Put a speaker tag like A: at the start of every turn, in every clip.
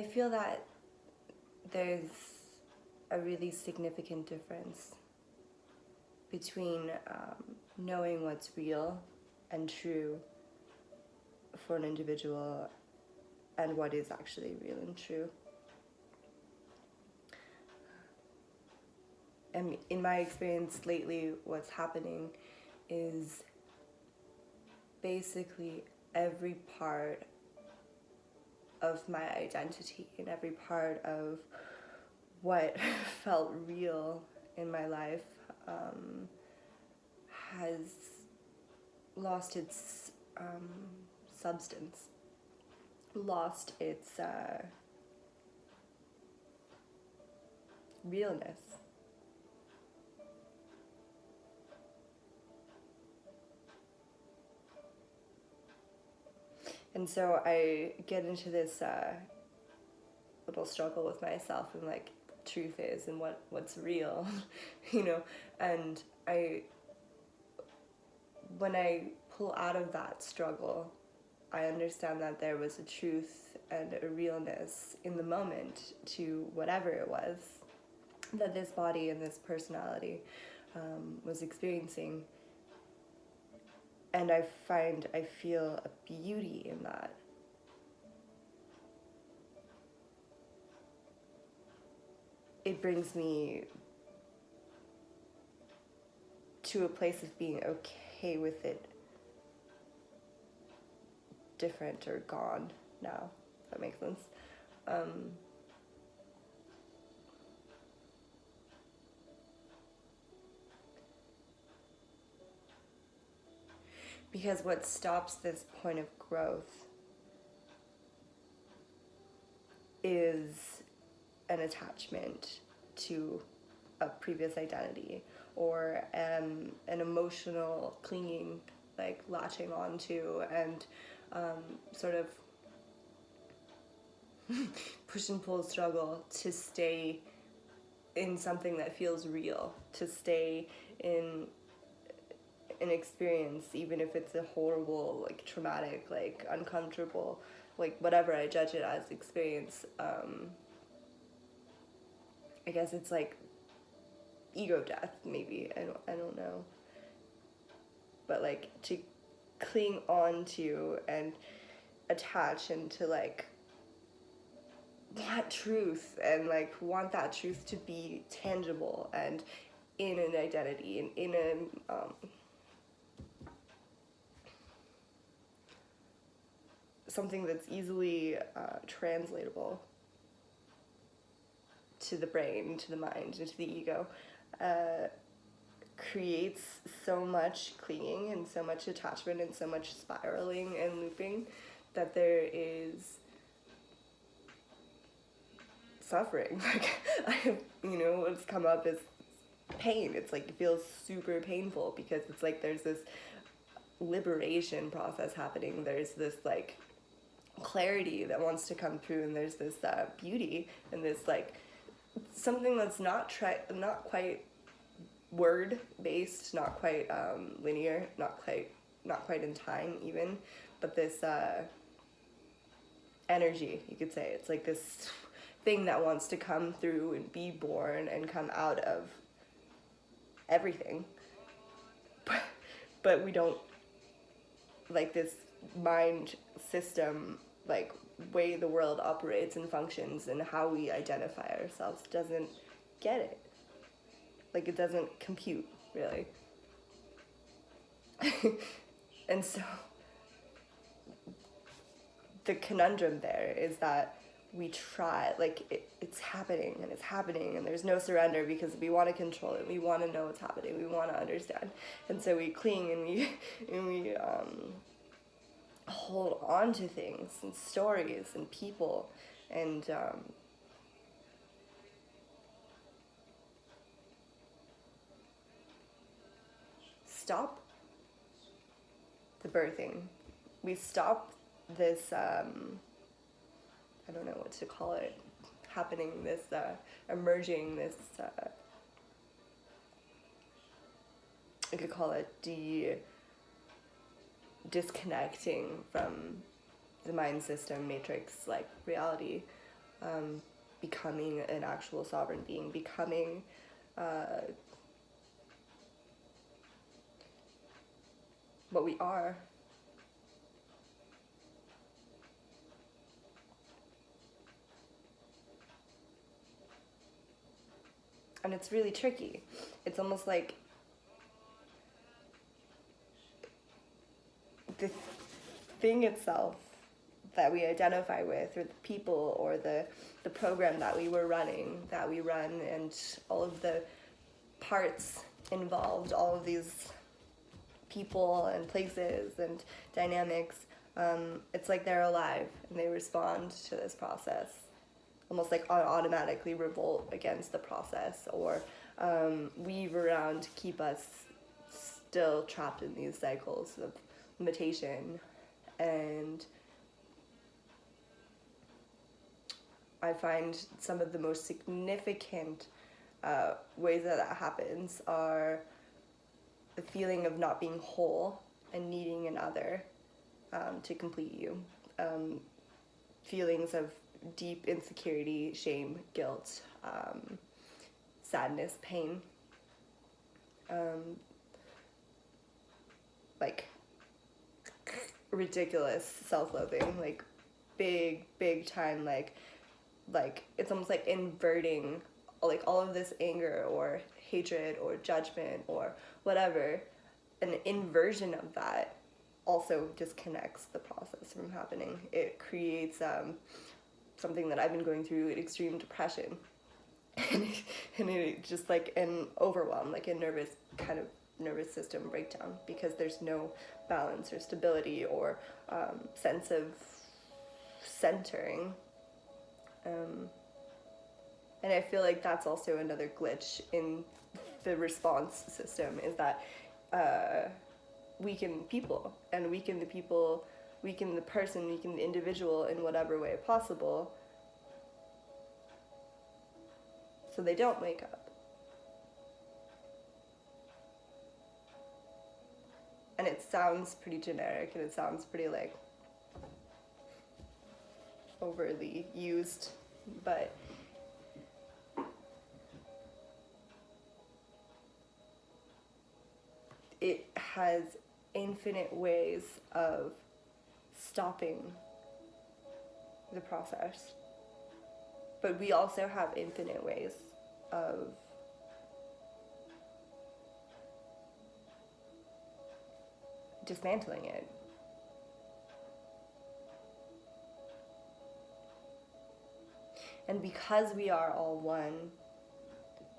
A: I feel that there's a really significant difference between knowing what's real and true for an individual and what is actually real and true. And in my experience lately, what's happening is basically every part of my identity and every part of what felt real in my life has lost its substance, lost its realness. And so I get into this little struggle with myself and like truth is and what's real, you know. And when I pull out of that struggle, I understand that there was a truth and a realness in the moment to whatever it was that this body and this personality was experiencing. And I feel a beauty in that. It brings me to a place of being okay with it different or gone now, if that makes sense. Because what stops this point of growth is an attachment to a previous identity or an emotional clinging, like latching onto and sort of push and pull struggle to stay in something that feels real, to stay in an experience, even if it's a horrible, like traumatic, like uncomfortable, like whatever I judge it as experience. I guess it's like ego death, maybe. I don't know. But like to cling on to and attach and to like want truth and like want that truth to be tangible and in an identity and in a something that's easily translatable to the brain, to the mind, and to the ego, creates so much clinging and so much attachment and so much spiraling and looping that there is suffering. Like, what's come up is pain. It's like it feels super painful because it's like there's this liberation process happening. There's this like clarity that wants to come through, and there's this beauty and this like something that's not quite word based, not quite linear, not quite in time even, but this energy, you could say. It's like this thing that wants to come through and be born and come out of everything, but we don't, like this mind system, like way the world operates and functions and how we identify ourselves doesn't get it. Like it doesn't compute, really. And so the conundrum there is that we try, like it's happening and there's no surrender because we want to control it, we want to know what's happening, we want to understand, and so we cling and we hold on to things and stories and people and stop the birthing. We stop this I don't know what to call it, happening, this emerging, this I could call it disconnecting from the mind system matrix like reality, becoming an actual sovereign being, becoming what we are. And it's really tricky. It's almost like the thing itself that we identify with, or the people, or the program that we run, and all of the parts involved, all of these people and places and dynamics, it's like they're alive and they respond to this process, almost like automatically revolt against the process, or weave around to keep us still trapped in these cycles of limitation. And I find some of the most significant ways that happens are the feeling of not being whole and needing another to complete you. Feelings of deep insecurity, shame, guilt, sadness, pain. Like ridiculous self-loathing, like big time, like it's almost like inverting like all of this anger or hatred or judgment or whatever. An inversion of that also disconnects the process from happening. It creates something that I've been going through, extreme depression, and it just like an overwhelm, like a nervous system breakdown, because there's no balance or stability or sense of centering. And I feel like that's also another glitch in the response system, is that weaken people, and weaken the person, weaken the individual in whatever way possible, so they don't wake up. And it sounds pretty generic, and it sounds pretty like overly used, but it has infinite ways of stopping the process. But we also have infinite ways of dismantling it. And because we are all one,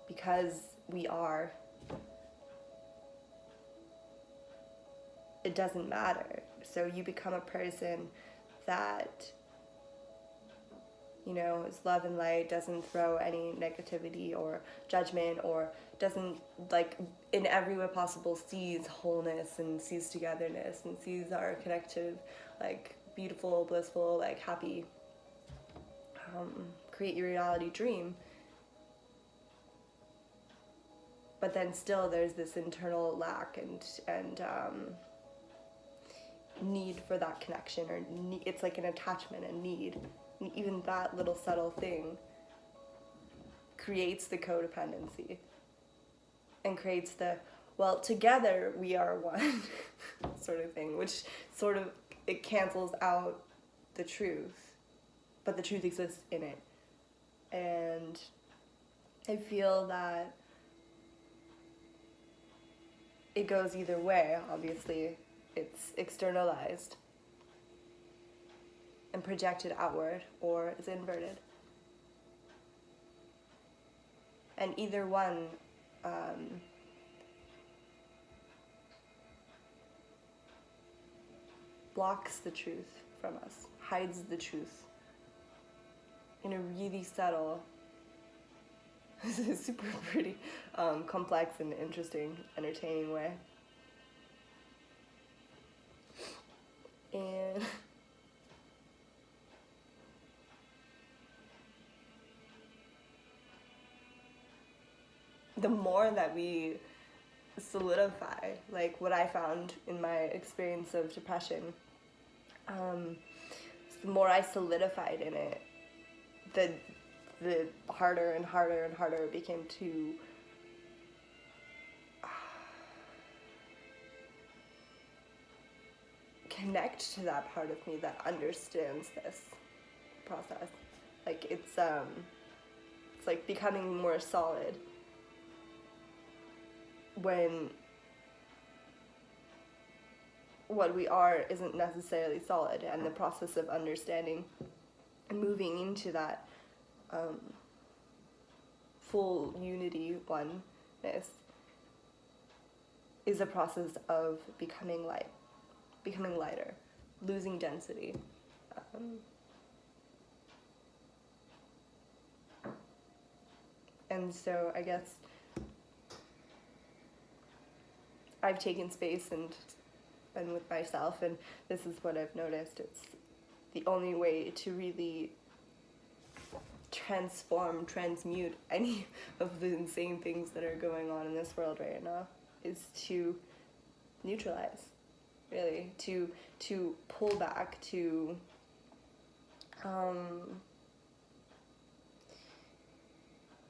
A: because we are, it doesn't matter. So you become a person that, you know, is love and light, doesn't throw any negativity or judgment, or doesn't, like, in every way possible sees wholeness and sees togetherness and sees our connective, like, beautiful, blissful, like, happy, create your reality dream. But then still there's this internal lack and need for that connection, or it's like an attachment, a need. And even that little subtle thing creates the codependency and creates the, well, together we are one sort of thing, which sort of, it cancels out the truth, but the truth exists in it. And I feel that it goes either way. Obviously, it's externalized and projected outward, or it's inverted. And either one blocks the truth from us, hides the truth in a really subtle, super pretty, complex and interesting, entertaining way. And the more that we solidify, like what I found in my experience of depression, the more I solidified in it, the harder and harder and harder it became to connect to that part of me that understands this process. Like it's like becoming more solid when what we are isn't necessarily solid, and the process of understanding and moving into that full unity, oneness, is a process of becoming lighter, losing density. And so I guess I've taken space and with myself, and this is what I've noticed. It's the only way to really transmute any of the insane things that are going on in this world right now is to neutralize, really, to pull back, to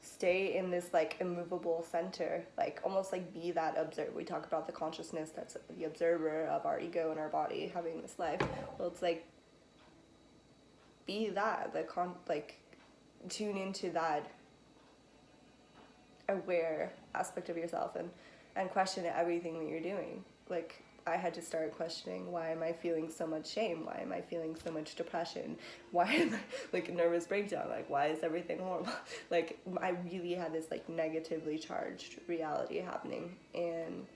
A: stay in this like immovable center, like almost like be that observer. We talk about the consciousness that's the observer of our ego and our body having this life. Well, it's like be that, like tune into that aware aspect of yourself and question everything that you're doing. Like I had to start questioning, why am I feeling so much shame? Why am I feeling so much depression? Why am I like nervous breakdown? Like why is everything horrible? Like I really had this like negatively charged reality happening, and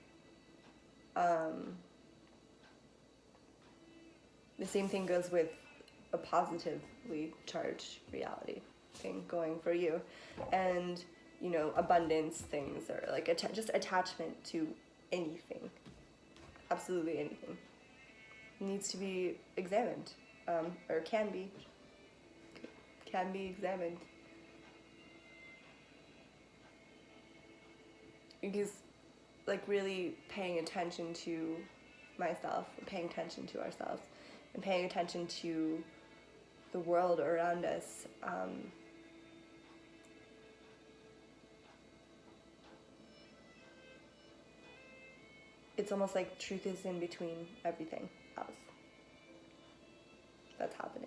A: the same thing goes with a positively charged reality thing going for you, and you know, abundance things, or like just attachment to anything, absolutely anything, needs to be examined, or can be examined, because like really paying attention to myself, paying attention to ourselves, and paying attention to the world around us, it's almost like truth is in between everything else that's happening.